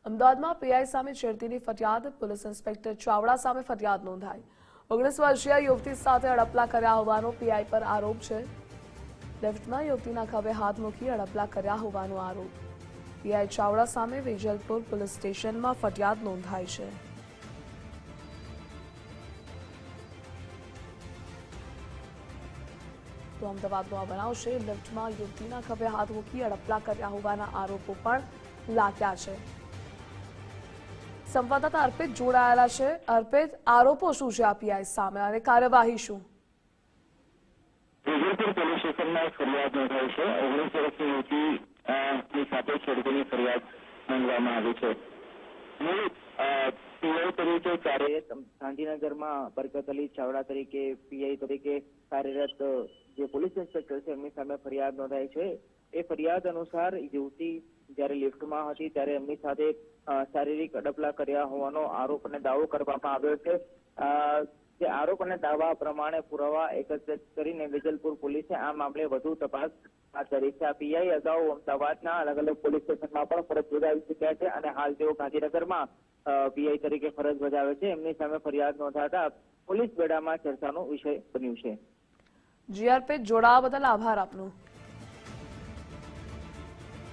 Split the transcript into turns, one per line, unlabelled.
અમદાવાદમાં પીઆઈ સામે છેડતીની ફરિયાદ, પોલીસ ઇન્સ્પેક્ટર ચાવડા સામે ફરિયાદ નોંધાઈ। 19 વર્ષીય યુવતી સાથે અડપલા કર્યા હોવાનો પીઆઈ પર આરોપ છે। લિફ્ટમાં યુવતીના ખભે હાથ મૂકી અડપલા કર્યા હોવાનો આરોપ। પીઆઈ ચાવડા સામે વેજલપુર પોલીસ સ્ટેશનમાં ફરિયાદ નોંધાઈ છે। તો અમદાવાદનો આ બનાવ છે। લિફ્ટમાં યુવતીના ખભે હાથ મૂકી અડપલા કર્યા હોવાના આરોપો પણ લાગ્યા છે। સંવાદદાતા અર્પિત જોડાયેલા છે। અર્પિત, આરોપો શું છે આ પીઆઈ સામે અને કાર્યવાહી શું?
વેજલપુર પોલીસ સ્ટેશનમાં ફરિયાદ નોંધાઈ છે। 19 વર્ષની યુવતીની સાથે છેડતીની ફરિયાદ નોંધવામાં આવી છે। મૂળ પીઆઈ તરીકે કાર્યરત ગાંધીનગરમાં બરકત અલી ચાવડા તરીકે પીઆઈ તરીકે કાર્યરત જે પોલીસ ઇન્સ્પેક્ટર છે એમની સામે ફરિયાદ નોંધાઈ છે। એ ફરિયાદ અનુસાર યુવતી જ્યારે લિફ્ટમાં હતી ત્યારે એમની સાથે શારીરિક અડપલા કર્યા હોવાનો આરોપ અને દાવો કરવામાં આવ્યો છે। જે આરોપ અને દાવા પ્રમાણે પુરાવા એકત્રિત કરીને વેજલપુર પોલીસે આ મામલે વધુ તપાસ હાથ ધરી છે। આ પીઆઈ અગાઉ અમદાવાદના અલગ અલગ પોલીસ સ્ટેશનમાં પણ ફરજ બજાવી ચૂક્યા છે અને હાલ તેઓ ગાંધીનગરમાં પીઆઈ તરીકે ફરજ બજાવે છે। એમની સામે ફરિયાદ નોંધાતા પોલીસ બેડામાં ચર્ચાનો વિષય બન્યું છે।
જી અર્પિત, જોડાવા બદલ આભાર આપનો।